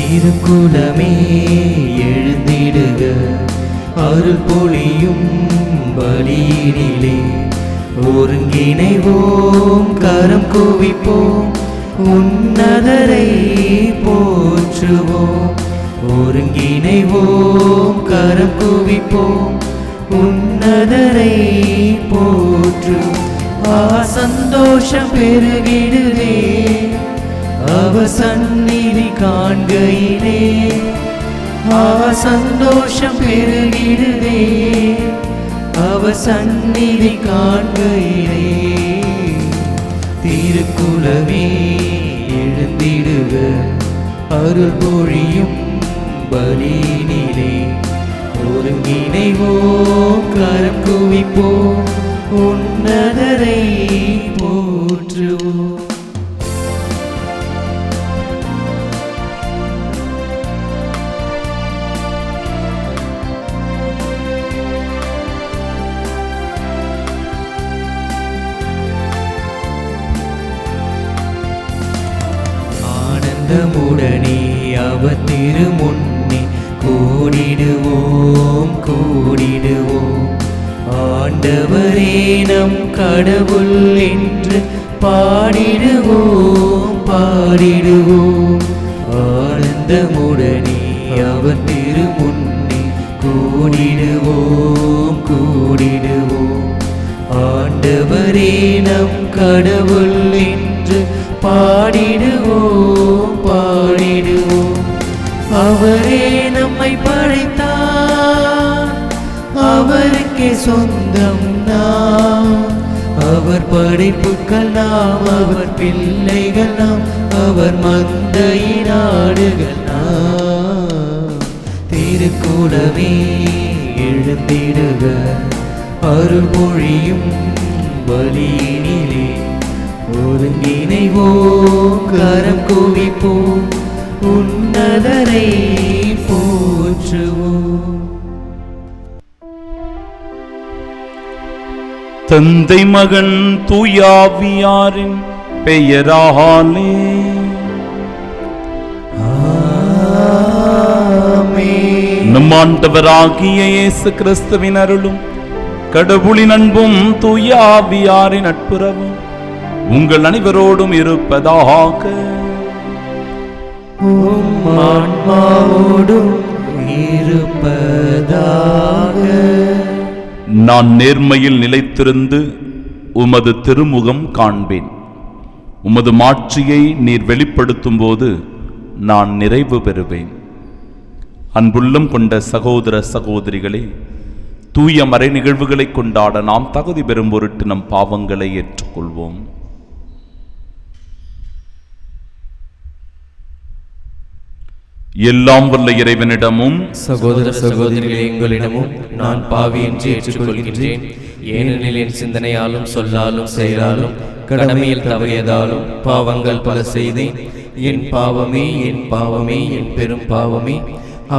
திருக்குலமே எழுந்திடுக, அருள் பொழியும் பலியினிலே ஒருங்கிணைவோம், கரம் குவிப்போம், உன்னதரை போற்றுவோம். ஒருங்கிணைவோம், கரம் குவிப்போம், உன்னதரை போற்றுவோம். சந்தோஷம் பெருகிடுதே அவர் சந்நிதி காண்கையிலே, சந்தோஷம் பெருகிடுதே அவர் சந்நிதி காண்கையிலே. திருக்குலமே எழுந்திடுக, அருள் பொழியும் பலியினிலே ஒருங்கிணைவோம், கரம் குவிப்போம், உன்னதரை போற்றுவோம். ஆனந்தமுடனே அவர் திருமுன்னே கூடிடுவோம், கூடிடுவோம். ஆண்டவரே நம் கடவுள் என்று பாடிடுவோம், பாடிடுவோம். ஆனந்தமுடனே அவர் திருமுன்னே கூடிடுவோம், கூடிடுவோம். ஆண்டவரே நம் கடவுள் என்று பாடிடுவோம், பாடிடுவோம். அவரே நம்மை படைத்தார், அவருக்கே சொந்தம் நாம். அவர் படைப்புக்கள் நாம், அவர் பிள்ளைகள் நாம், அவர் மந்தையின் ஆடுகள் நாம். திருக்குலமே எழுந்திடுக, அருள் பொழியும் பலியினிலே ஒருங்கிணைவோம், கரம் குவிப்போம், உன்னதரை போற்றுவோம். தந்தை மகன் தூயாவியாரின் பெயராலே ஆமென். நம் ஆண்டவராகிய இயேசு கிறிஸ்துவின் அருளும் கடவுளின் அன்பும் தூயாவியாரின் நட்புறவும் உங்கள் அனைவரோடும் இருப்பதாக. உம் ஆன்மாவோடும் இருப்பதாக. நான் நேர்மையில் நிலைத்திருந்து உமது திருமுகம் காண்பேன். உமது மாட்சியை நீர் வெளிப்படுத்தும் போது நான் நிறைவு பெறுவேன். அன்புள்ளம் கொண்ட சகோதர சகோதரிகளே, தூய மறை நிகழ்வுகளை கொண்டாட நாம் தகுதி பெறும் பொருட்டு நம் பாவங்களை ஏற்றுக்கொள்வோம். எல்லாம் வல்ல இறைவனிடமும் சகோதர சகோதரிகளே, எங்களிடமும் நான் பாவி என்று ஏற்றுக்கொள்கின்றேன். ஏனெனில் என் சிந்தனையாலும் சொல்லாலும் செயலாலும் கடமையில் தவறியதாலும் பாவங்கள் பல செய்தேன். என் பாவமே, என் பாவமே, என் பெரும் பாவமே.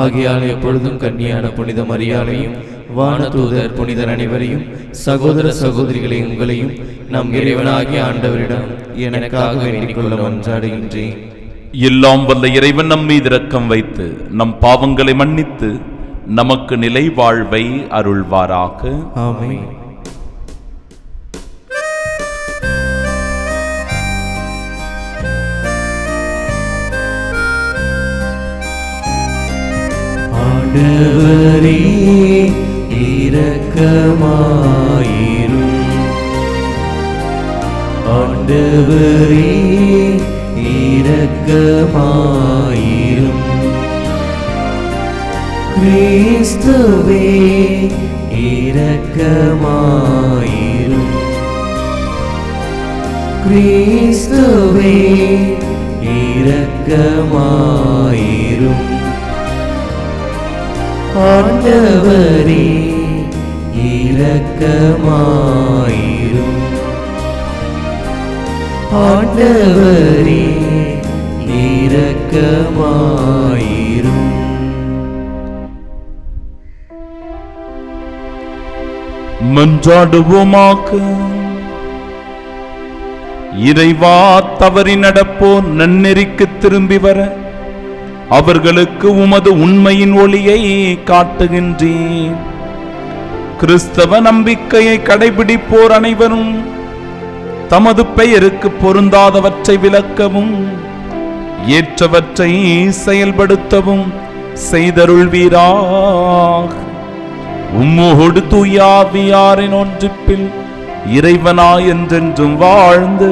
ஆகையால் எப்பொழுதும் கன்னியான புனித மரியாதையும் வானதூதர் புனிதர் அனைவரையும் சகோதர சகோதரிகளை உங்களையும் நம் இறைவனாகிய ஆண்டவரிடம் எனக்காக வேண்டிக் கொள்ள மன்றாடுகின்றேன். எல்லாம் வல்ல இறைவன் நம் மீது இரக்கம் வைத்து நம் பாவங்களை மன்னித்து நமக்கு நிலை வாழ்வை அருள்வாராக. ஆமென். ஆண்டவரே இரக்கமாயிரும். ஆண்டவரே இரக்கமாயிரும். கிறிஸ்துவே இரக்கமாயிரும். கிறிஸ்துவே இரக்கமாயிரும். ஆண்டவரே இரக்கமாயிரும். ஆண்டவரே இரக்கமாயிரும். மன்றாடுவோமாக. இறைவா, தவறி நடப்போர் நன்னெறிக்கு திரும்பி வர அவர்களுக்கு உமது உண்மையின் ஒளியை காட்டுகின்றீர். கிறிஸ்தவ நம்பிக்கையை கடைபிடிப்போர் அனைவரும் தமது பெயருக்கு பொருந்தாதவற்றை விலக்கவும் ஏற்றவற்றை செயல்படுத்தவும் செய்தருள்வீராக. உம்மோடு தூயாவியாரின் ஒன்றிப்பில் இறைவனாய் என்றென்றும் வாழ்ந்து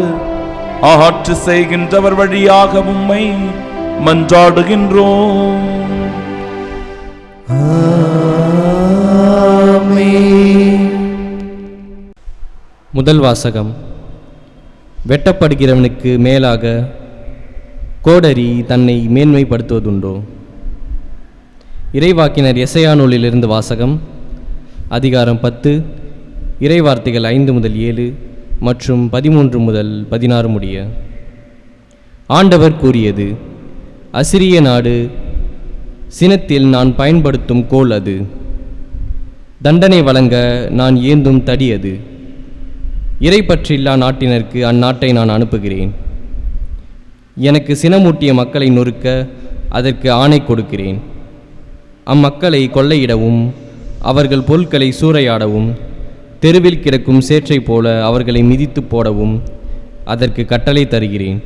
ஆட்சி செய்கின்றவர் வழியாக உம்மை மன்றாடுகின்றோம். முதல் வாசகம். வெட்டப்படுகிறவனுக்கு மேலாக கோடரி தன்னை மேன்மைப்படுத்துவதுண்டோ? இறைவாக்கினர் எசையா நூலிலிருந்து வாசகம். அதிகாரம் 10, இறைவார்த்தைகள் 5 முதல் 7 மற்றும் 13 முதல் 16 முடிய. ஆண்டவர் கூறியது: அசிரிய நாடு சினத்தில் நான் பயன்படுத்தும் கோல் அது, தண்டனை வழங்க நான் ஏந்தும் தடி அது. இறைப்பற்றில்லா நாட்டினருக்கு அந்நாட்டை நான் அனுப்புகிறேன். எனக்கு சினமூட்டிய மக்களை நொறுக்க அதற்கு ஆணை கொடுக்கிறேன். அம்மக்களை கொள்ளையிடவும் அவர்கள் பொருட்களை சூறையாடவும் தெருவில் கிடக்கும் சேற்றை போல அவர்களை மிதித்து போடவும் அதற்கு கட்டளை தருகிறேன்.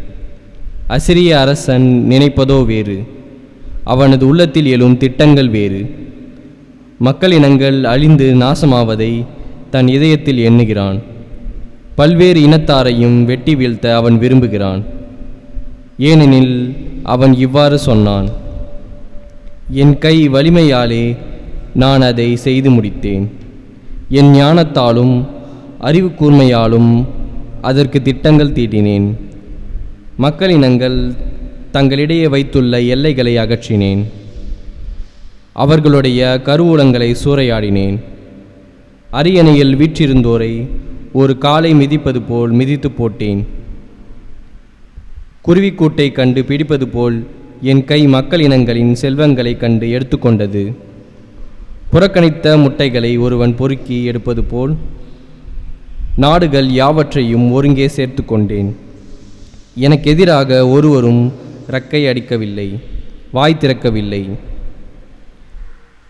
அசிரிய அரசன் நினைப்பதோ வேறு, அவனது உள்ளத்தில் எழும் திட்டங்கள் வேறு. மக்களினங்கள் அழிந்து நாசமாவதை தன் இதயத்தில் எண்ணுகிறான். பல்வேறு இனத்தாரையும் வெட்டி வீழ்த்த அவன் விரும்புகிறான். ஏனெனில் அவன் இவ்வாறு சொன்னான்: என் கை வலிமையாலே நான் அதை செய்து முடித்தேன். என் ஞானத்தாலும் அறிவு கூர்மையாலும் அதற்கு திட்டங்கள் தீட்டினேன். மக்களினங்கள் தங்களிடையே வைத்துள்ள எல்லைகளை அகற்றினேன். அவர்களுடைய கருவூலங்களை சூறையாடினேன். அரியணையில் வீற்றிருந்தோரை ஒரு காலை மிதிப்பது போல் மிதித்து போட்டேன். குருவிக்கூட்டை கண்டு பிடிப்பது போல் என் கை மக்களினங்களின் செல்வங்களை கண்டு எடுத்துக்கொண்டது. புறக்கணித்த முட்டைகளை ஒருவன் பொறுக்கி எடுப்பது போல் நாடுகள் யாவற்றையும் ஒருங்கே சேர்த்து கொண்டேன். எனக்கு எதிராக ஒருவரும் இறக்கை அடிக்கவில்லை, வாய் திறக்கவில்லை,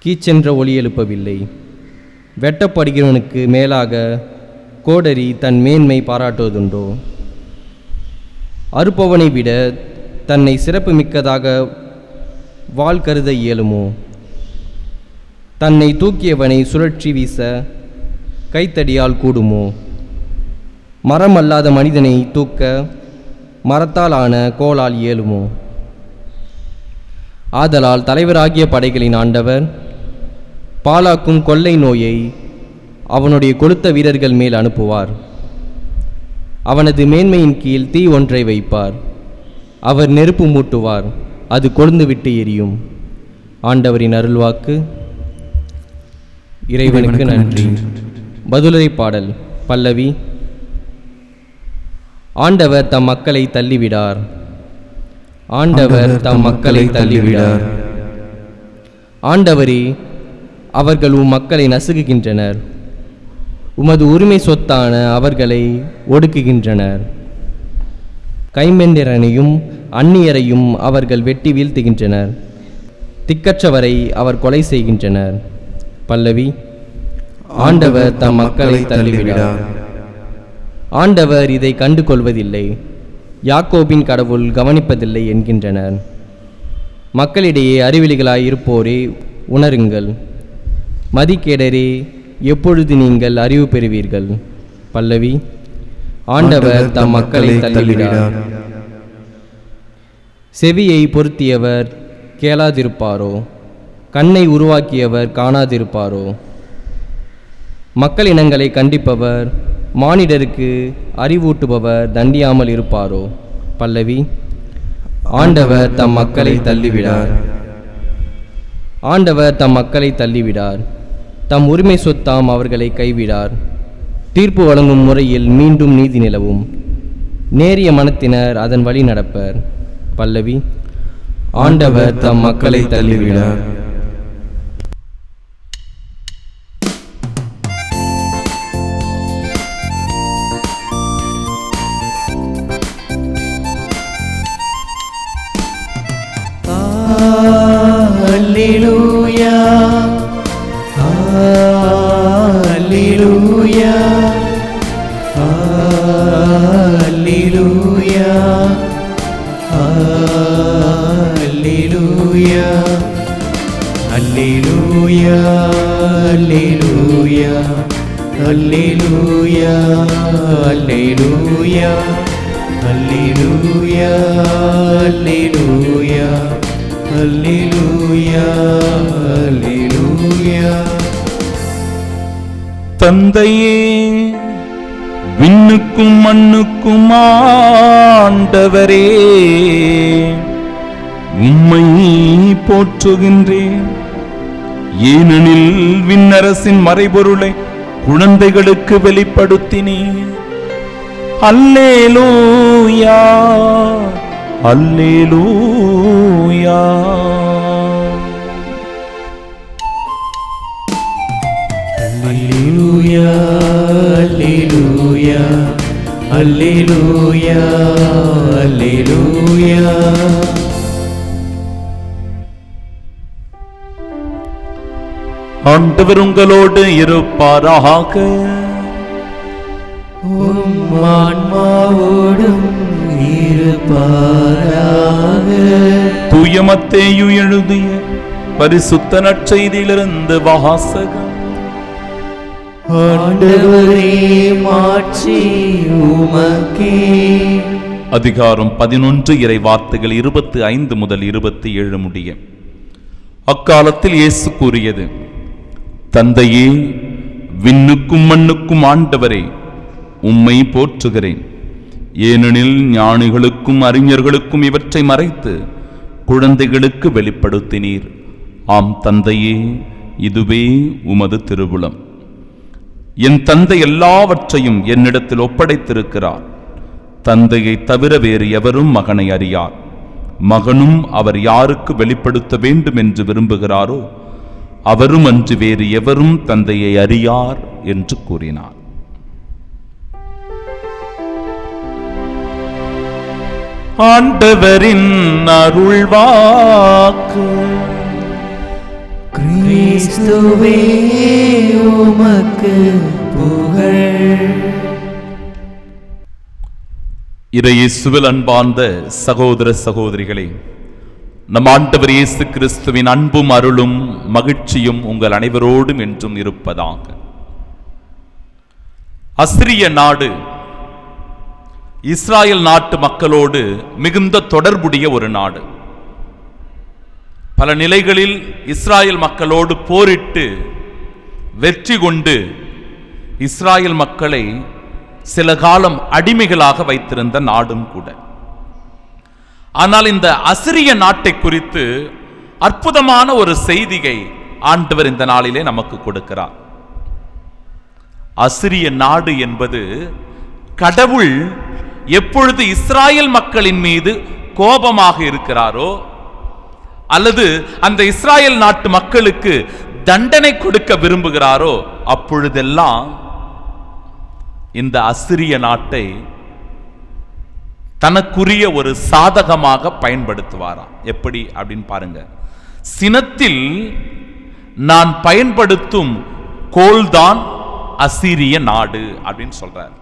கீச்சென்ற ஒலி எழுப்பவில்லை. வெட்டப்படுகிறவனுக்கு மேலாக கோடரி தன் மேன்மை பாராட்டுவதுண்டோ? அறுப்பவனை விட தன்னை சிறப்பு மிக்கதாக வாள் கருத இயலுமோ? தன்னை தூக்கியவனை சுழற்சி வீச கைத்தடியால் கூடுமோ? மரம் அல்லாத மனிதனை தூக்க மரத்தால் ஆன கோலால் இயலுமோ? ஆதலால் தலைவராகிய படைகளின் ஆண்டவர் பாலாக்கும் கொள்ளை நோயை அவனுடைய கொழுத்த வீரர்கள் மேல் அனுப்புவார். அவனது மேன்மையின் கீழ் தீ ஒன்றை வைப்பார். அவர் நெருப்பு மூட்டுவார், அது கொழுந்து விட்டு எரியும். ஆண்டவரின் அருள்வாக்கு. இறைவனுக்கு நன்றி. பதிலுரை பாடல். பல்லவி. ஆண்டவர் தம் மக்களை தள்ளிவிடார். ஆண்டவர் தம் மக்களை தள்ளிவிடார். ஆண்டவரே, அவர்கள் உம் மக்களை நசுக்குகின்றனர். உமது உரிமை சொத்தான அவர்களை ஒடுக்குகின்றனர். கைம்பெண்டிரனையும் அந்நியரையும் அவர்கள் வெட்டி வீழ்த்துகின்றனர். திக்கற்றவரை அவர் கொலை செய்கின்றனர். பல்லவி. ஆண்டவர் தம் மக்களை தள்ளிவிடார். ஆண்டவர் இதை கண்டு கொள்வதில்லை, யாக்கோபின் கடவுள் கவனிப்பதில்லை என்கின்றனர். மக்களிடையே அறிவிலிகளாய் இருப்போரே உணருங்கள். மதிக்கேடரே, எப்பொழுது நீங்கள் அறிவு பெறுவீர்கள்? பல்லவி. ஆண்டவர் தம் மக்களை தள்ளிவிடார். செவியை பொருத்தியவர் கேளாதிருப்பாரோ? கண்ணை உருவாக்கியவர் காணாதிருப்பாரோ? மக்களினங்களை கண்டிப்பவர் மானிடருக்கு அறிவூட்டுபவர் தண்டியாமல் இருப்பாரோ? பல்லவி. ஆண்டவர் தம் மக்களை தள்ளிவிடார். ஆண்டவர் தம் மக்களை தள்ளிவிடார். தம் உரிமை சொத்தாம் அவர்களை கைவிடார். தீர்ப்பு வழங்கும் முறையில் மீண்டும் நீதி நிலவும். நேரிய மனத்தினர் அதன் வழி நடப்பர். பல்லவி. ஆண்டவர் தம் மக்களை தள்ளிவிடார். அல்லேலூயா அல்லேலூயா அல்லேலூயா அல்லேலூயா அல்லேலூயா அல்லேலூயா அல்லேலூயா அல்லேலூயா அல்லேலூயா அல்லேலூயா அல்லேலூயா அல்லேலூயா. தந்தையே, விண்ணுக்கும் மண்ணுக்கும் ஆண்டவரே, உம்மை போற்றுகின்றேன். ஏனெனில் விண்ணரசின் மறைபொருளை குழந்தைகளுக்கு வெளிப்படுத்தினீர். அல்லேலூயா அல்லேலூயா. அல்லேலூயா அல்லேலூயா அல்லேலூயா அல்லேலூயா. ஆண்டவர் உங்களோடு இருப்பாராக. உம் ஆன்மாவோடும் இருப்பாராக. தூய மத்தேயு எழுதிய பரிசுத்த நற்செய்தியிலிருந்து வாசகம். ஆண்டவரே, மாட்சி உமக்கே. அதிகாரம் 11 இறை வார்த்தைகள் 25 முதல் 27 முடிய. அக்காலத்தில் இயேசு கூறியது: தந்தையே, விண்ணுக்கும் மண்ணுக்கும் ஆண்டவரே, உம்மை போற்றுகிறேன். ஏனெனில் ஞானிகளுக்கும் அறிஞர்களுக்கும் இவற்றை மறைத்து குழந்தைகளுக்கு வெளிப்படுத்தினீர். ஆம் தந்தையே, இதுவே உமது திருவுளம். என் தந்தை எல்லாவற்றையும் என்னிடத்தில் ஒப்படைத்திருக்கிறார். தந்தையை தவிர வேறு எவரும் மகனை அறியார். மகனும் அவர் யாருக்கு வெளிப்படுத்த வேண்டும் என்று விரும்புகிறாரோ அவரும் அன்று வேறு எவரும் தந்தையை அறியார் என்று கூறினார். ஆண்டவரின் அருள்வாக்கு. கிறிஸ்துவே, உமக்கு புகழ். இறையேசுவில் அன்பார்ந்த சகோதர சகோதரிகளே, நம் ஆண்டவர் இயேசு கிறிஸ்துவின் அன்பும் அருளும் மகிழ்ச்சியும் உங்கள் அனைவரோடும் என்றும் இருப்பதாக. அசிரிய நாடு இஸ்ராயல் நாட்டு மக்களோடு மிகுந்த தொடர்புடைய ஒரு நாடு. பல நிலைகளில் இஸ்ராயல் மக்களோடு போரிட்டு வெற்றி கொண்டு இஸ்ராயல் மக்களை சில காலம் அடிமைகளாக வைத்திருந்த நாடும் கூட. ஆனால் இந்த அசிரிய நாட்டை குறித்து அற்புதமான ஒரு செய்தியை ஆண்டவர் இந்த நாளிலே நமக்கு கொடுக்கிறார். அசிரிய நாடு என்பது கடவுள் எப்பொழுது இஸ்ராயல் மக்களின் மீது கோபமாக இருக்கிறாரோ அல்லது அந்த இஸ்ராயல் நாட்டு மக்களுக்கு தண்டனை கொடுக்க விரும்புகிறாரோ அப்பொழுதெல்லாம் இந்த அசிரிய நாட்டை தனக்குரிய ஒரு சாதகமாக பயன்படுத்துவாராம். எப்படி அப்படின்னு பாருங்க. சினத்தில் நான் பயன்படுத்தும் கோல்தான் அசிரிய நாடு அப்படின்னு சொல்றார்.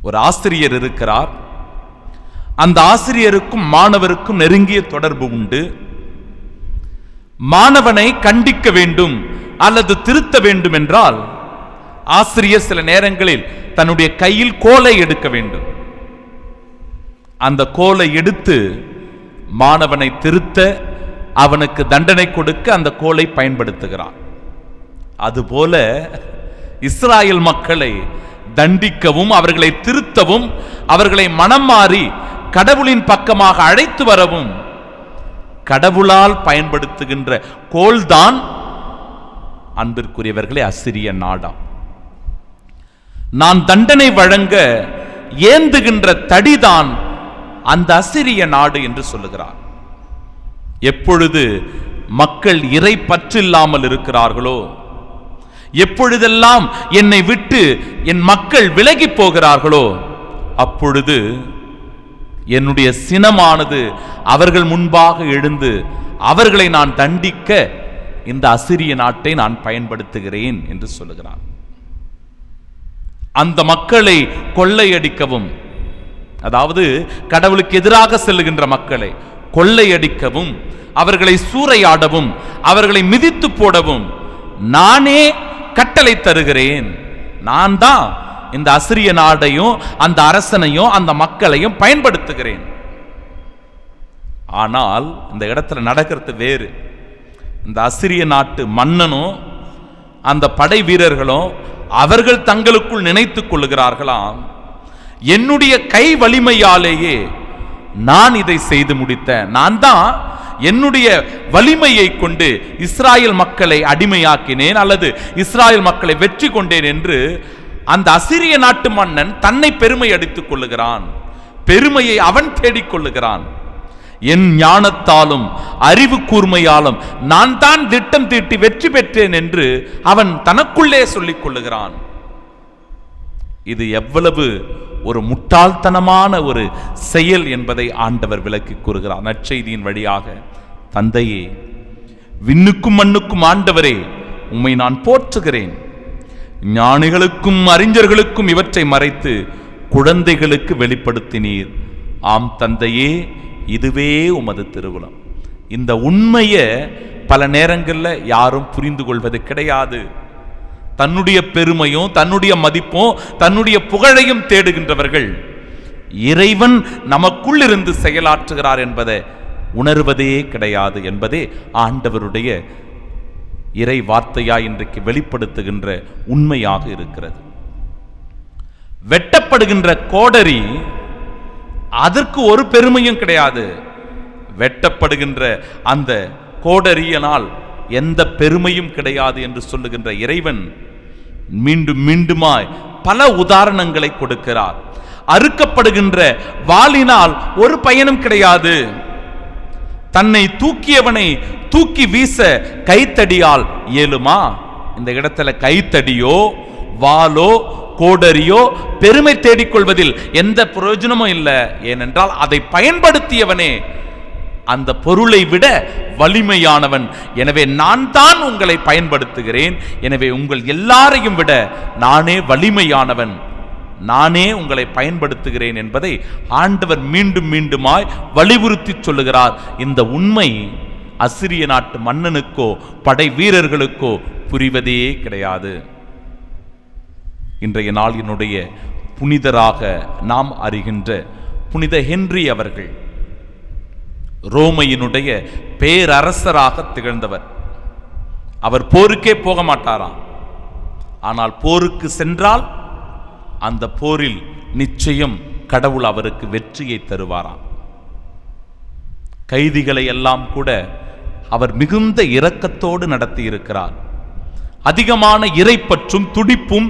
ஒரு ஆசிரியர் இருக்கிறார். அந்த ஆசிரியருக்கும் மாணவருக்கும் நெருங்கிய தொடர்பு உண்டு. மாணவனை கண்டிக்க வேண்டும் அல்லது திருத்த வேண்டும் என்றால் ஆசிரியர் சில நேரங்களில் தன்னுடைய கையில் கோலை எடுக்க வேண்டும். அந்த கோலை எடுத்து மாணவனை திருத்த, அவனுக்கு தண்டனை கொடுக்க அந்த கோலை பயன்படுத்துகிறான். அதுபோல இஸ்ராயல் மக்களை தண்டிக்கவும் அவர்களை திருத்தவும் அவர்களை மனம் மாறி கடவுளின் பக்கமாக அழைத்து வரவும் கடவுளால் பயன்படுத்துகின்ற கோல்தான் அன்பிற்குரியவர்களே அசிரிய நாடாம். நான் தண்டனை வழங்க ஏந்துகின்ற தடிதான் அந்த அசிரிய நாடு என்று சொல்லுகிறார். எப்பொழுது மக்கள் இறை பற்றில்லாமல் இருக்கிறார்களோ, எப்பொழுதெல்லாம் என்னை விட்டு என் மக்கள் விலகி போகிறார்களோ அப்பொழுது என்னுடைய சினமானது அவர்கள் முன்பாக எழுந்து அவர்களை நான் தண்டிக்க இந்த அசிரிய நாட்டை நான் பயன்படுத்துகிறேன் என்று சொல்லுகிறான். அந்த மக்களை கொள்ளையடிக்கவும், அதாவது கடவுளுக்கு எதிராக செல்லுகின்ற மக்களை கொள்ளையடிக்கவும், அவர்களை சூறையாடவும், அவர்களை மிதித்து போடவும் நானே கட்டளை தருகிறேன். நான் தான் இந்த அசிரிய நாடையும் அந்த அரசனையும் அந்த மக்களையும் பயன்படுத்துகிறேன். ஆனால் இந்த இடத்துல நடக்கிறது வேறு. இந்த அசிரிய நாட்டு மன்னனும் அந்த படை வீரர்களும் அவர்கள் தங்களுக்குள் நினைத்துக் கொள்ளுகிறார்களாம், என்னுடைய கை வலிமையாலேயே நான் இதை செய்து முடித்தேன், நான் தான் என்னுடைய வலிமையை கொண்டு இஸ்ராயல் மக்களை அடிமையாக்கினேன் அல்லது இஸ்ராயல் மக்களை வெற்றி கொண்டேன் என்று அந்த அசிரிய நாட்டு மன்னன் தன்னை பெருமை அடித்துக் கொள்ளுகிறான். பெருமையை அவன் தேடிக்கொள்ளுகிறான். என் ஞானத்தாலும் அறிவு கூர்மையாலும் நான் தான் திட்டம் தீட்டி வெற்றி பெற்றேன் என்று அவன் தனக்குள்ளே சொல்லிக் கொள்ளுகிறான். இது எவ்வளவு ஒரு முட்டாள்தனமான ஒரு செயல் என்பதை ஆண்டவர் விளக்கி கூறுகிறார் நற்செய்தியின் வழியாக. தந்தையே, விண்ணுக்கும் மண்ணுக்கும் ஆண்டவரே, உம்மை நான் போற்றுகிறேன். ஞானிகளுக்கும் அறிஞர்களுக்கும் இவற்றை மறைத்து குழந்தைகளுக்கு வெளிப்படுத்தினீர். ஆம் தந்தையே, இதுவே உமது திருவுளம். இந்த உண்மையை பல நேரங்களில் யாரும் புரிந்து கொள்வது கிடையாது. தன்னுடைய பெருமையும் தன்னுடைய மதிப்பும் தன்னுடைய புகழையும் தேடுகின்றவர்கள் இறைவன் நமக்குள் இருந்து செயலாற்றுகிறார் என்பதை உணர்வதே கிடையாது என்பதே ஆண்டவருடைய இறை வார்த்தையாய் இன்றைக்கு வெளிப்படுத்துகின்ற உண்மையாக இருக்கிறது. வெட்டப்படுகின்ற கோடரி, அதற்கு ஒரு பெருமையும் கிடையாது. வெட்டப்படுகின்ற அந்த கோடரியனால் எந்த பெருமையும் கிடையாது என்று சொல்லுகின்ற இறைவன் மீண்டும் மீண்டுமாய் பல உதாரணங்களை கொடுக்கிறார். அறுக்கப்படுகின்ற வாளினால் ஒரு பயனும் கிடையாது. தன்னை தூக்கியவனை தூக்கி வீச கைத்தடியால் இயலுமா? இந்த இடத்துல கைத்தடியோ வாளோ கோடரியோ பெருமை தேடிக்கொள்வதில் எந்த பிரயோஜனமும் இல்லை. ஏனென்றால் அதை பயன்படுத்தியவனே அந்த பொருளை விட வலிமையானவன். எனவே நான் தான் உங்களை பயன்படுத்துகிறேன். எனவே உங்கள் எல்லாரையும் விட நானே வலிமையானவன், நானே உங்களை பயன்படுத்துகிறேன் என்பதை ஆண்டவர் மீண்டும் மீண்டுமாய் வலியுறுத்தி சொல்லுகிறார். இந்த உண்மை அசிரிய நாட்டு மன்னனுக்கோ படை வீரர்களுக்கோ புரிவதே கிடையாது. இன்றைய நாளினுடைய புனிதராக நாம் அறிகின்ற புனித ஹென்றி அவர்கள் ரோமையினுடைய பேரரசராக திகழ்ந்தவர். அவர் போருக்கே போக மாட்டாராம். ஆனால் போருக்கு சென்றால் அந்த போரில் நிச்சயம் கடவுள் அவருக்கு வெற்றியை தருவாராம். கைதிகளை எல்லாம் கூட அவர் மிகுந்த இரக்கத்தோடு நடத்தி இருக்கிறார். அதிகமான இறைப்பற்றும் துடிப்பும்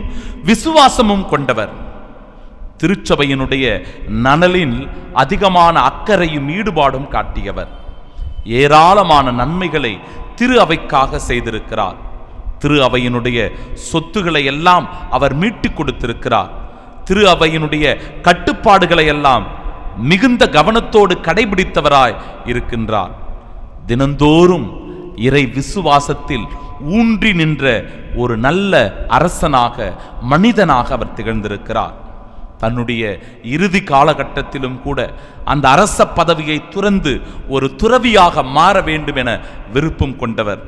விசுவாசமும் கொண்டவர். திருச்சபையினுடைய நலனில் அதிகமான அக்கறையும் ஈடுபாடும் காட்டியவர். ஏராளமான நன்மைகளை திரு அவைக்காக செய்திருக்கிறார். திரு அவையினுடைய சொத்துக்களை எல்லாம் அவர் மீட்டுக் கொடுத்திருக்கிறார். திரு அவையினுடைய கட்டுப்பாடுகளை எல்லாம் மிகுந்த கவனத்தோடு கடைபிடித்தவராய் இருக்கின்றார். தினந்தோறும் இறை விசுவாசத்தில் ஊன்றி நின்ற ஒரு நல்ல அரசனாக மனிதனாக அவர் திகழ்ந்திருக்கிறார். தன்னுடைய இறுதி காலகட்டத்திலும் கூட அந்த அரச பதவியை துறந்து ஒரு துறவியாக மாற வேண்டும் என விருப்பம் கொண்டவர்.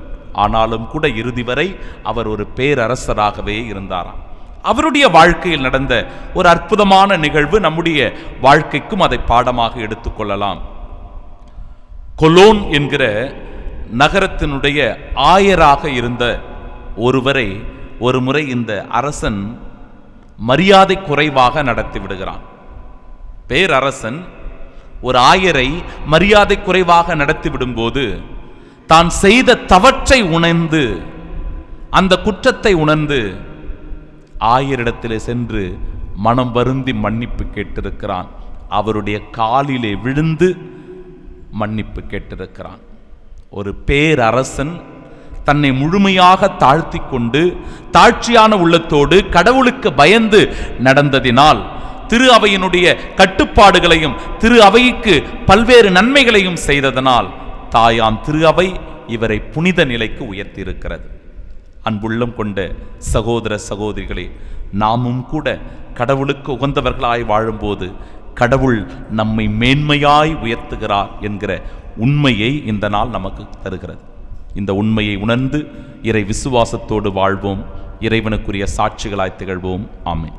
ஆனாலும் கூட இறுதி வரை அவர் ஒரு பேரரசராகவே இருந்தாராம். அவருடைய வாழ்க்கையில் நடந்த ஒரு அற்புதமான நிகழ்வு நம்முடைய வாழ்க்கைக்கும் அதை பாடமாக எடுத்துக்கொள்ளலாம். கொலோன் என்கிற நகரத்தினுடைய ஆயராக இருந்த ஒருவரை ஒரு முறை இந்த அரசன் மரியாதை குறைவாக நடத்தி விடுகிறான். பேரரசன் ஒரு ஆயரை மரியாதை குறைவாக நடத்தி விடும்போது தான் செய்த தவற்றை உணர்ந்து, அந்த குற்றத்தை உணர்ந்து ஆயரிடத்திலே சென்று மனம் வருந்தி மன்னிப்பு கேட்டிருக்கிறான். அவருடைய காலிலே விழுந்து மன்னிப்பு கேட்டிருக்கிறான். ஒரு பேரரசன் தன்னை முழுமையாக தாழ்த்தி கொண்டு தாழ்ச்சியான உள்ளத்தோடு கடவுளுக்கு பயந்து நடந்ததினால் திரு அவையினுடைய கட்டுப்பாடுகளையும் திரு அவைக்கு பல்வேறு நன்மைகளையும் செய்ததனால் தாயாம் திரு அவை இவரை புனித நிலைக்கு உயர்த்தி இருக்கிறது. அன்புள்ளம் கொண்ட சகோதர சகோதரிகளே, நாமும் கூட கடவுளுக்கு உகந்தவர்களாய் வாழும்போது கடவுள் நம்மை மேன்மையாய் உயர்த்துகிறார் என்கிற உண்மையை இந்த நாள் நமக்கு தருகிறது. இந்த உண்மையை உணர்ந்து இறை விசுவாசத்தோடு வாழ்வோம், இறைவனுக்குரிய சாட்சிகளாய் திகழ்வோம். ஆமென்.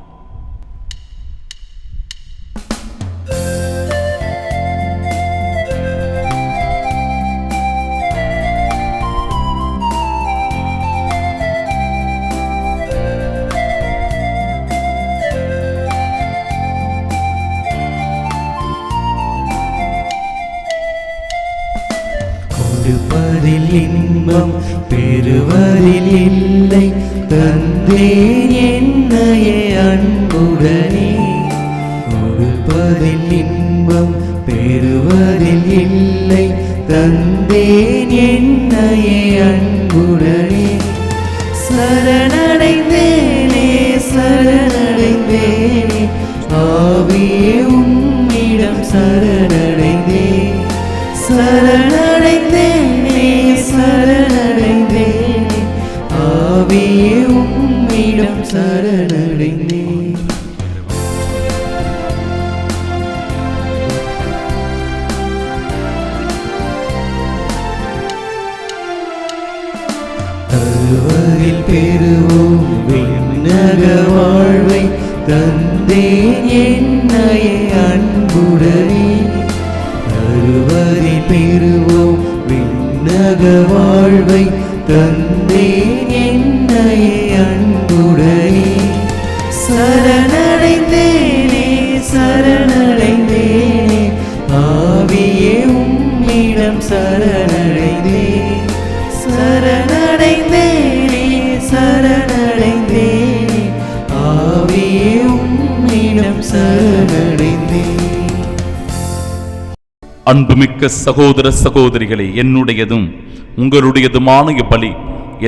கொடுப்பதில் இன்பம் பெறுவதில் இல்லை, தந்தேன் என்னையே அன்புடனே. கொடுப்பதில் இன்பம் பெறுவதில் இல்லை, தந்தேன் என்னையே அன்புடனே. சரணடைந்தேனே சரணடைந்தேனே, ஆவியே உம்மிடம் சரணடைந்தேன். சரணடைந்தேனே சரணடைந்தேனே, ஆவியே உம்மிடம் சரணடைந்தேன். தருவதில் பெறுவோம் விண்ணக வாழ்வை, தந்தேன் என்னையே அன்புடனே. தருவதில் பெறுவோம் விண்ணக வாழ்வை, தந்தேன் என்னையே அன்புடனே. சரணடைந்தேனே சரணடைந்தேனே, ஆவியே உம்மிடம் சரணடைந்தேன். சரணடைந்தேனே சரணடைந்தேனே, ஆவியே உம்மிடம் சரணடைந்தேன். அன்புமிக்க சகோதர சகோதரிகளே, என்னுடையதும் உங்களுடையதுமான இப்பலி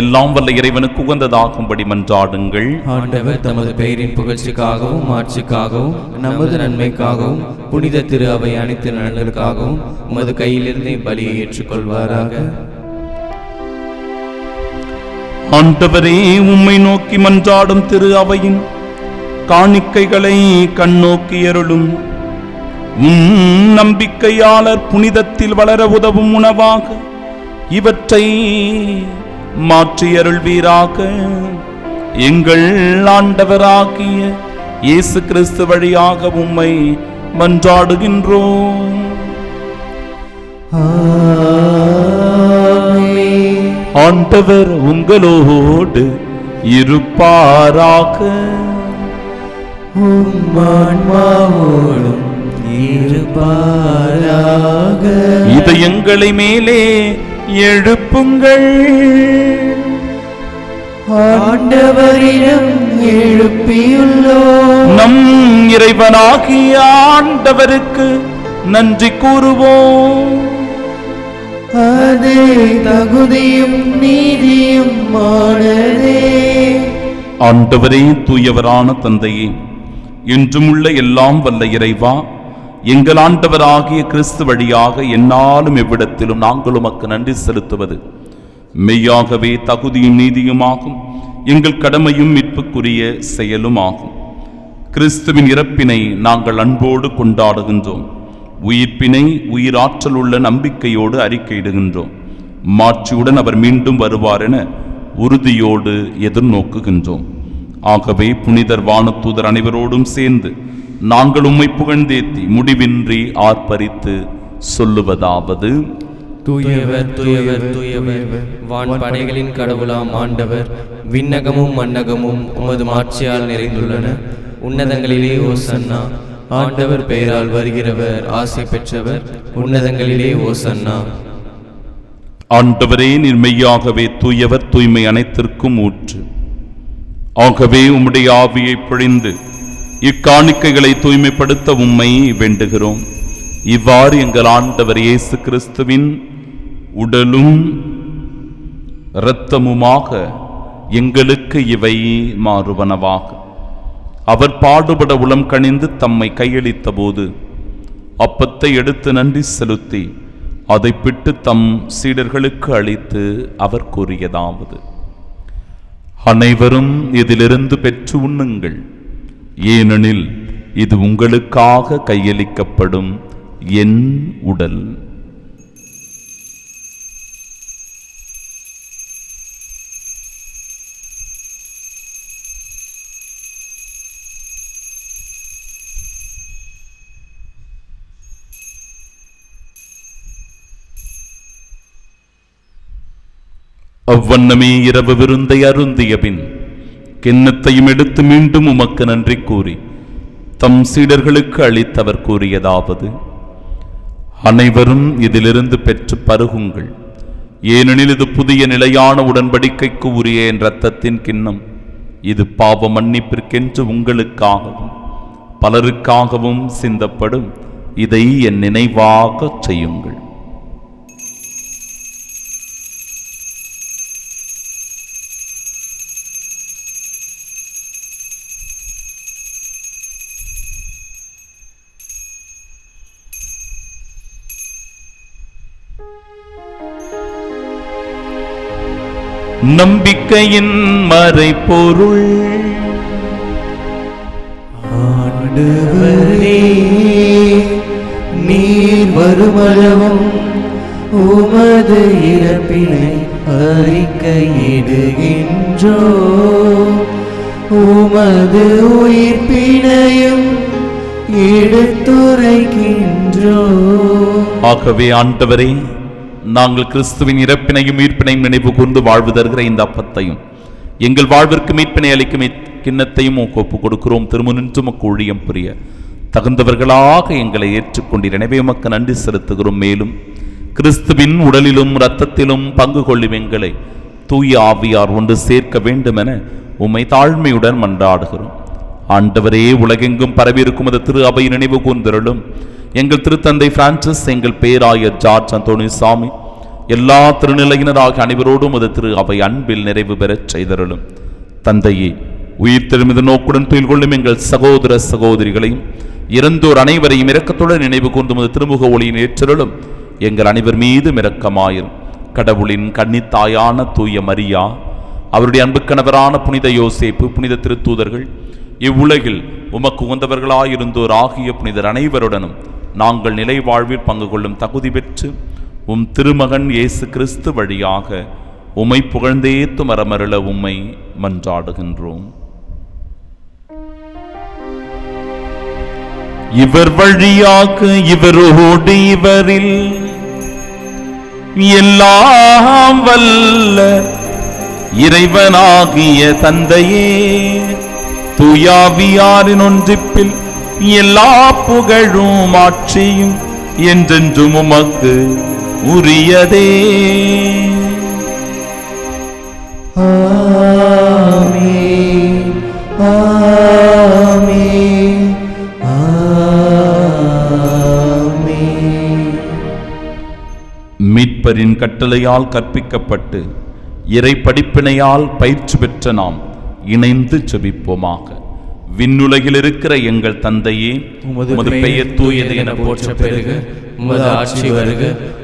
எல்லாம் வல்ல இறைவனுக்கு உகந்ததாகும்படி மன்றாடுங்கள். ஆண்டவர் தமது பெயரின் புகழ்ச்சிக்காகவும் மாட்சிக்காகவும் நமது நன்மைக்காகவும் புனித திரு அவை அனைத்து நலன்களுக்காகவும் உமது கையிலிருந்து பலியை ஏற்றுக்கொள்வாராக. ஆண்டவரே, உம்மை நோக்கி மன்றாடும் திரு அவையின் காணிக்கைகளை கண்ணோக்கி அருளும். நம்பிக்கையாளர் புனிதத்தில் வளர உதவும் உணவாக இவற்றை மாற்றியருள்வீராக. எங்கள் ஆண்டவராகிய இயேசு கிறிஸ்து வழியாக உம்மை மன்றாடுகின்றோம். ஆண்டவர் உங்களோடு இருப்பாராக. உம்மான்மாவோடும் இருப்பாராக. இதயங்களை மேலே எழுப்புங்கள். ஆண்டவரிடம் எழுப்பியுள்ளோம். நம் இறைவனாகிய ஆண்டவருக்கு நன்றி கூறுவோம். அதே தகுதியும் நீதியும் மானதே. ஆண்டவரே, தூயவரான தந்தையே, என்றுமுள்ள எல்லாம் வல்ல இறைவா, எங்கள் ஆண்டவராகிய கிறிஸ்து வழியாக எந்நாளும் எவ்விடத்திலும் நாங்கள் உமக்கு நன்றி செலுத்துவது மெய்யாகவே தகுதியும் நீதியுமாகும், எங்கள் கடமையும் மீட்புக்குரிய செயலுமாகும். கிறிஸ்துவின் இறப்பினை நாங்கள் அன்போடு கொண்டாடுகின்றோம். உயிர்ப்பினை உயிராற்றல் உள்ள நம்பிக்கையோடு அறிக்கையிடுகின்றோம். மாட்சியுடன் அவர் மீண்டும் வருவார் என உறுதியோடு எதிர்நோக்குகின்றோம். ஆகவே புனிதர் வானதூதர் அனைவரோடும் சேர்ந்து நாங்கள் உம்மை புகழ்ந்தேத்தி முடிவின்றி ஆர்ப்பரித்து சொல்லுவதாவது: தூயவர் தூயவர் தூயவர், வான் படைகளின் கடவுளாம் ஆண்டவர், விண்ணகமும் மண்ணகமும் உமது மாட்சியால் நிறைந்துள்ளன. உன்னதங்களிலே ஓசன்னா. ஆண்டவர் பெயரால் வருகிறவர் ஆசை பெற்றவர். உன்னதங்களிலே ஓசன்னா. ஆண்டவரே, நீர் மெய்யாகவே தூயவர், தூய்மை அனைத்திற்கும் ஊற்று. ஆகவே உம்முடைய ஆவியை பொழிந்து இக்காணிக்கைகளை தூய்மைப்படுத்த உம்மை வேண்டுகிறோம். இவ்வாறு எங்கள் ஆண்டவர் இயேசு கிறிஸ்துவின் உடலும் இரத்தமுமாக எங்களுக்கு இவை மாறுவனவாக. அவர் பாடுபட உளம் கனிந்து தம்மை கையளித்த போது அப்பத்தை எடுத்து நன்றி செலுத்தி அதை பிட்டு தம் சீடர்களுக்கு அளித்து அவர் கூறியதாவது: அனைவரும் இதிலிருந்து பெற்று உண்ணுங்கள், ஏனெனில் இது உங்களுக்காக கையளிக்கப்படும் என் உடல். அவ்வண்ணமே இரவு விருந்தை அருந்திய பின் கிண்ணத்தையும் எடுத்து மீண்டும் உமக்கு நன்றி கூறி தம் சீடர்களுக்கு அளித்தவர் கூறியதாவது: அனைவரும் இதிலிருந்து பெற்று பருகுங்கள், ஏனெனில் இது புதிய நிலையான உடன்படிக்கைக்கு உரிய என் இரத்தத்தின் கிண்ணம். இது பாவ மன்னிப்பிற்கென்று உங்களுக்காகவும் பலருக்காகவும் சிந்தப்படும். இதை என் நினைவாக செய்யுங்கள். நம்பிக்கையின் மறைபொருள். ஆண்டவரே, நீர் வருமளவும் உமது இறப்பினை அறிக்கையிடுகின்றோம், உமது உயிர்ப்பினையும் எடுத்துரைக்கின்றோம். ஆகவே ஆண்டவரே, நாங்கள் கிறிஸ்துவின் இறப்பினையும் மீட்பினையும் நினைவு கூர்ந்து வாழ்வு தருகிற இந்த அப்பத்தையும் எங்கள் வாழ்விற்கு மீட்பினை அளிக்கும் கிண்ணத்தையும் ஒப்பு கொடுக்கிறோம். திருமுனின்று உமக்கு ஊழியம் புரிய தகுந்தவர்களாக எங்களை ஏற்றுக்கொண்டீர். எனவே உமக்கு நன்றி செலுத்துகிறோம். மேலும் கிறிஸ்துவின் உடலிலும் இரத்தத்திலும் பங்கு கொள்ளும் எங்களை தூய ஆவியார் ஒன்று சேர்க்க வேண்டும் என உம்மை தாழ்மையுடன் மன்றாடுகிறோம். ஆண்டவரே, உலகெங்கும் பரவியிருக்கும் அது திரு அவை நினைவு கூர்ந்திருளும். எங்கள் திருத்தந்தை பிரான்சிஸ், எங்கள் பேராயர் ஜார்ஜ் அந்தோணி சாமி, எல்லா திருநிலையினராக அனைவரோடும் அது திரு அவை அன்பில் நிறைவு பெறச் செய்தருளும். தந்தையே, உயிர் திருமித நோக்குடன் துயில் கொள்ளும் எங்கள் சகோதர சகோதரிகளையும் இறந்தோர் அனைவரையும் இரக்கத்துடன் நினைவு கூர்ந்து திருமுக ஒளியின் ஏற்றருளும். எங்கள் அனைவர் மீதும் இரக்கமாயிரும். கடவுளின் கன்னித்தாயான தூய மரியா, அவருடைய அன்பு கணவரான புனித யோசேப்பு, புனித திருத்தூதர்கள், இவ்வுலகில் உமக்கு உகந்தவர்களாயிருந்தோர் ஆகிய புனிதர் அனைவருடனும் நாங்கள் நிலை வாழ்வில் பங்கு கொள்ளும் தகுதி பெற்று உம் திருமகன் இயேசு கிறிஸ்து வழியாக உம்மை புகழ்ந்தேத்து மரமருள உம்மை மன்றாடுகின்றோம். இவர் வழியாக இவரோடு இவரில் எல்லாம் வல்ல இறைவனாகிய தந்தையே, தூயாவியாரின் ஒன்றிப்பில் எல்லா புகழும் ஆட்சியும் என்றென்றும் உமக்கு உரியதே. ஆமென், ஆமென், ஆமென். மீட்பரின் கட்டளையால் கற்பிக்கப்பட்டு இறை படிப்பினையால் பயிற்சி பெற்ற நாம் இணைந்து ஜெபிப்போமாக. விண்ணுலகில் இருக்கிற எங்கள் தந்தையே, உமது பெயர் தூயது என போற்ற பெருக, உமது ஆட்சி வருக,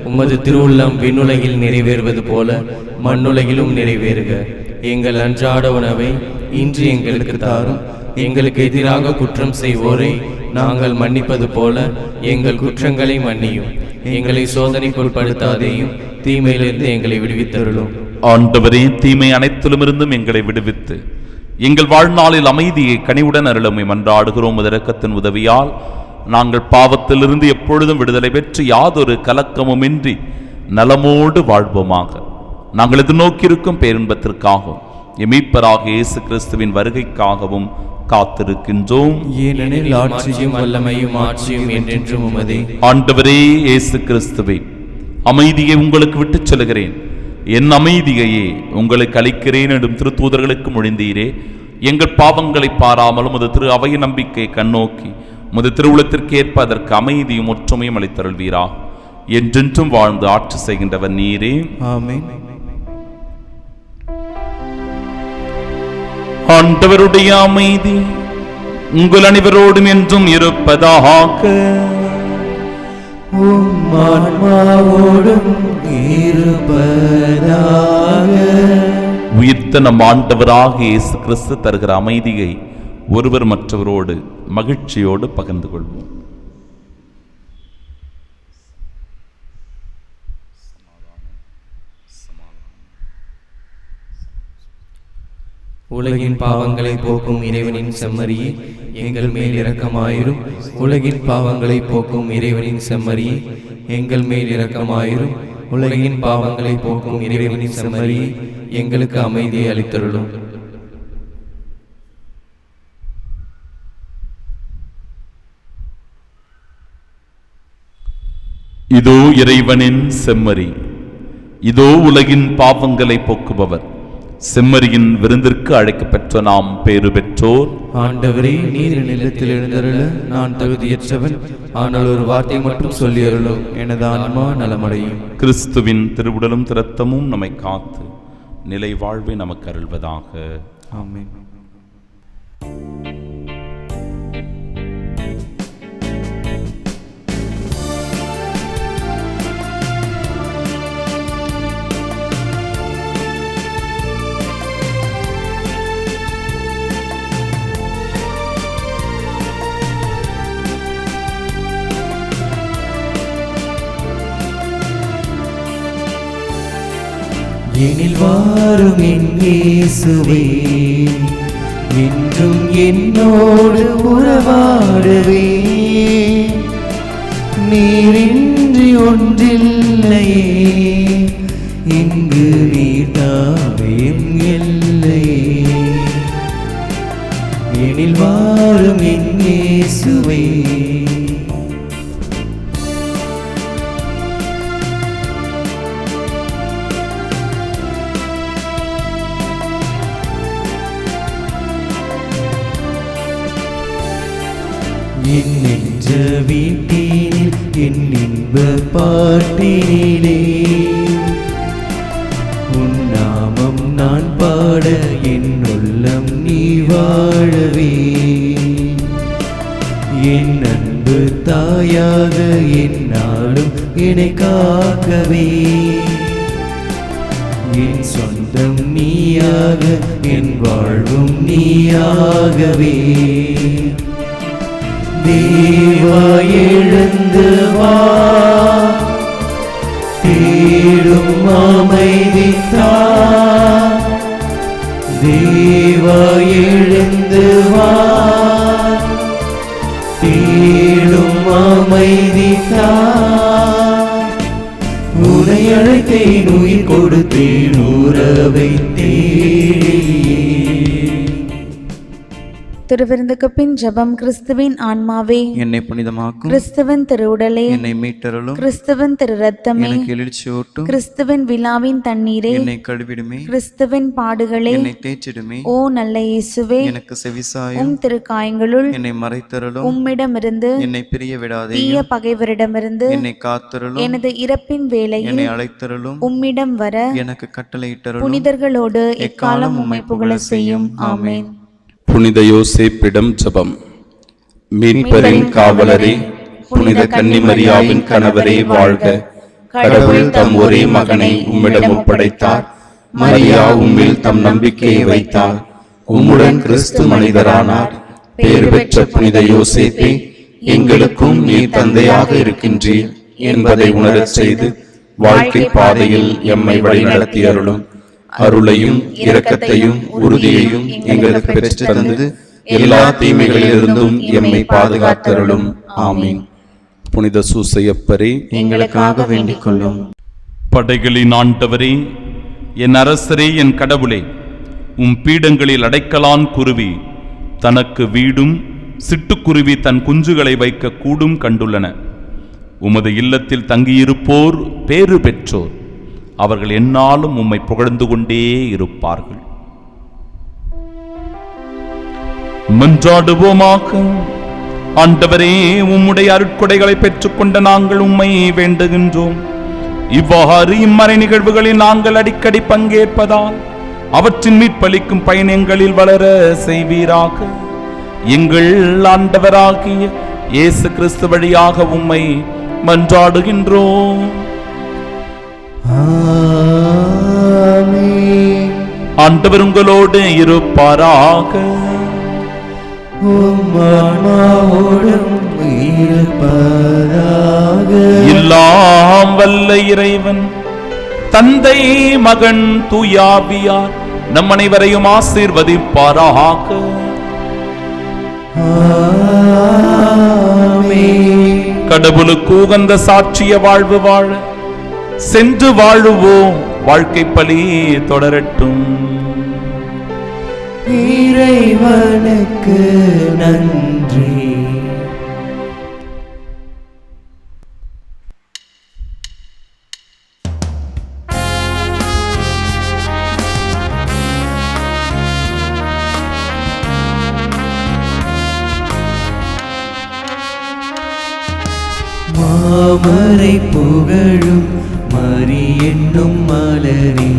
உமது திருவுள்ளம் விண்ணுலகில் நிறைவேறுவது போல மண்ணுலகிலும் நிறைவேறுக. எங்கள் அன்றாட உணவை இன்று எங்களுக்கு தாரும். எங்களுக்கு எதிராக குற்றம் செய்வோரை நாங்கள் மன்னிப்பது போல எங்கள் குற்றங்களை மன்னியும். எங்களை சோதனைக்கு உட்படுத்தாதேயும், தீமையிலிருந்து எங்களை விடுவித்தருளும். ஆண்டவரே, தீமை அனைத்திலும் இருந்தும் எங்களை விடுவித்து எங்கள் வாழ்நாளில் அமைதியை கனிவுடன் அருளுமை மன்றாடுகிறோம். இரக்கத்தின் உதவியால் நாங்கள் பாவத்திலிருந்து எப்பொழுதும் விடுதலை பெற்று யாதொரு கலக்கமுமின்றி நலமோடு வாழ்வோமாக. நாங்கள் எதிர்நோக்கியிருக்கும் பேரின்பத்திற்காகவும் மீட்பராக இயேசு கிறிஸ்துவின் வருகைக்காகவும் காத்திருக்கின்றோம். ஏனெனில் ஆட்சியும் வல்லமையும் ஆட்சியும் என்றென்றும் உமதே. ஆண்டவரே இயேசு கிறிஸ்துவே, அமைதியை உங்களுக்கு விட்டுச் செல்கிறேன், என் அமைதியையே உங்களுக்கு அளிக்கிறேன் என்றும் திருத்தூதர்களுக்கு மொழிந்தீரே. எங்கள் பாவங்களை பாராமலும் உமது திரு அவையின் நம்பிக்கையை கண்ணோக்கி உமது திருவுளத்திற்கு ஏற்ப அதற்கு அமைதியும் ஒற்றுமையும் அளித்தருள்வீரா. என்றென்றும் வாழ்ந்து ஆட்சி செய்கின்றவர் நீரே. ஆமென். ஆண்டவருடைய அமைதி உங்கள் அனைவரோடும் என்றும் இருப்பதாக. உம் ஆன்மாவோடும் இருப்பதாக. உயிர்த்த நம் ஆண்டவராக இயேசு கிறிஸ்து தருகிற அமைதியை ஒருவர் மற்றவரோடு மகிழ்ச்சியோடு பகிர்ந்து கொள்வோம். உலகின் பாவங்களை போக்கும் இறைவனின் செம்மறியே, எங்கள் மேல் இரக்கமாயிரும். உலகின் பாவங்களை போக்கும் இறைவனின் செம்மறியே, எங்கள் மேல் இரக்கமாயிரும். உலகின் பாவங்களை போக்கும் இறைவனின் செம்மறியே, எங்களுக்கு அமைதியை அளித்தருளும். இதோ இறைவனின் செம்மறி, இதோ உலகின் பாவங்களை போக்குபவர். செம்மறியின் விருந்திற்கு அழைக்கப்பெற்ற நாம் பேறு பெற்றோர். ஆண்டவரே, நீர் நிலத்தில் எழுந்தருள நான் தகுதியற்றவன். ஆனால் ஒரு வார்த்தை மட்டும் சொல்லியருளும், எனது ஆன்மா நலமடையும். கிறிஸ்துவின் திருவுடலும் இரத்தமும் நம்மை காத்து நிலை வாழ்வை நமக்கு அருள்வதாக. ஆமென். எனில் வாரும் என் இயேசுவே, என்றும் என்னோடு உறவாடவே. நீரின்றி ஒன்றில்லையே, இங்கு நீர் தாவே என் எல்லையே. எனில் வாரும் என் இயேசுவே. என் நெஞ்ச வீட்டினில் என் இன்ப பாட்டினிலே உன் நாமம் நான் பாட என் உள்ளம் நீ வாழவே. என் அன்பு தாயாக என்னாலும் என்னை காக்கவே. என் சொந்தம் நீயாக என் வாழ்வும் நீயாகவே. தேவா எழுந்து வா, தேடும் அமைதி தா. தேவா எழுந்து வா, தேடும் அமைதி தா. உன்னை அழைத்தேன், உயிர் கொடுத்தேன், உறவை தேடியே. திருவிருந்துக்கு பின் ஜெபம். கிறிஸ்துவின் ஆன்மாவே என்னை புனிதமாக்கும். கிறிஸ்துவின் திருவுடலே என்னை மீட்டருளும். கிறிஸ்துவின் திரு ரத்தமே எனக்கு எழுச்சியூட்டும். கிறிஸ்துவின் விழாவின் தண்ணீரே என்னை கழுவிடுமே. கிறிஸ்துவின் பாடுகளே என்னை தேய்ச்சிடுமே. ஓ நல்ல இயேசுவே, எனக்கு செவிசாயும். உம் திருக்காயங்களுள் என்னை மறைத்தருளும். உம்மிடமிருந்து என்னை பிரிய விடாதே. தீய பகைவரிடமிருந்து என்னை காத்தருளும். எனது இறப்பின் வேளையில் என்னை அழைத்தருளும். உம்மிடம் வர எனக்கு கட்டளையிட்டருளும். புனிதர்களோடு எக்காலம் உம்மை புகழ செய்யும். ஆமென். புனித யோசேப்பிடம் ஜெபம். மீட்பரின் காவலரே, புனித கன்னிமரியாவின் கணவரே வாழ்க. கடவுள் தம் ஒரே மகனை உம்மிடம் ஒப்படைத்தார். மரியா உம்மில் தம் நம்பிக்கையை வைத்தார். உம்முடன் கிறிஸ்து மனிதரானார். பேறு பெற்ற புனித யோசேப்பே, எங்களுக்கும் நீர் தந்தையாக இருக்கின்றீர் என்பதை உணரச் செய்து வாழ்க்கை பாதையில் எம்மை வழிநடத்தி அருளும். அருளையும் இரக்கத்தையும் உறுதியையும் எங்களுக்கு பெற்று தந்து எல்லா தீமைகளிலிருந்தும் எம்மை பாதுகாத்தருளும். ஆமீன். புனித சூசையப்பரே, எங்களுக்காக வேண்டிக் கொள்ளும். படைகளின் ஆண்டவரே, என் அரசரே, என் கடவுளே, உம் பீடங்களில் அடைக்கலான் குருவி தனக்கு வீடும் சிட்டுக்குருவி தன் குஞ்சுகளை வைக்க கூடும் கண்டுள்ளன. உமது இல்லத்தில் தங்கியிருப்போர் பேறு பெற்றோர். அவர்கள் எந்நாளும் உம்மை புகழ்ந்து கொண்டே இருப்பார்கள். மன்றாடுவோமாக. ஆண்டவரே, உம்முடைய அருட்கொடைகளை பெற்றுக்கொண்ட நாங்கள் உம்மை வேண்டுகின்றோம். இவ்வாறு இம்மறை நிகழ்வுகளில் நாங்கள் அடிக்கடி பங்கேற்பதால் அவற்றின் மீட்பளிக்கும் பயணங்களில் வளர செய்வீராக. எங்கள் ஆண்டவராகிய இயேசு கிறிஸ்து வழியாக உம்மை மன்றாடுகின்றோம். ஆமென். ஆண்டவர் உங்களோடு இருப்பாராக. உம் ஆன்மாவோடும் இருப்பதாக. எல்லாம் வல்ல இறைவன் தந்தை, மகன், தூயாவியார் நம் அனைவரையும் ஆசீர்வதிப்பாராக. ஆமென். கடவுளுக்கு உகந்த சாட்சிய வாழ்வு வாழ சென்று வாழுவோம். வாழ்க்கை பலி தொடரட்டும். இறைவனுக்கு நன்றி. மாமரை புகழும் மரி என்னும் மலரே,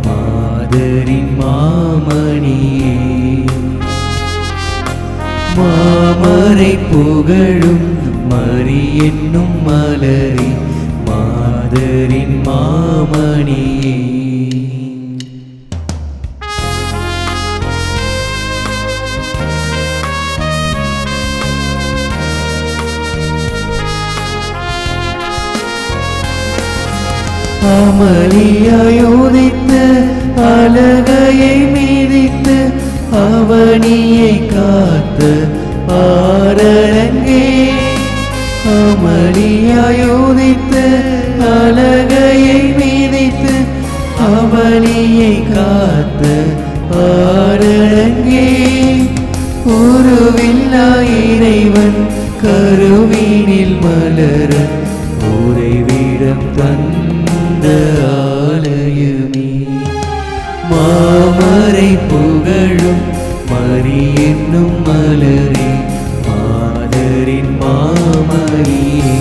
மாதரின் மாமணியே. மாமரை புகழும் மரி என்னும் மலரே, மாதரின் மாமணியே. அமளியாயுதித்து அலகையை மீதித்து அவனியை காத்த ஆரரங்கே. அமளியாயுதித்து அலகையை மீதித்து அவனியை காத்த ஆரரங்கே. உருவில்லா இறைவன் கருவினில் மலர உறைவிடம் தந்த ஆலயமே. மாமரை புகழும் மரி என்னும் மலரே, மாதரின் மாமணியே.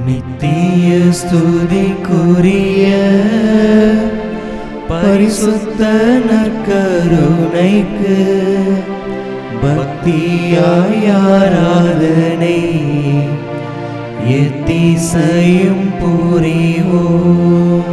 நித்திய ஸ்துதிக்குரிய பரிசுத்த நற்கருணைக்கு பக்தியாய் ஆராதனை எத்திசையும் புரிவோம்.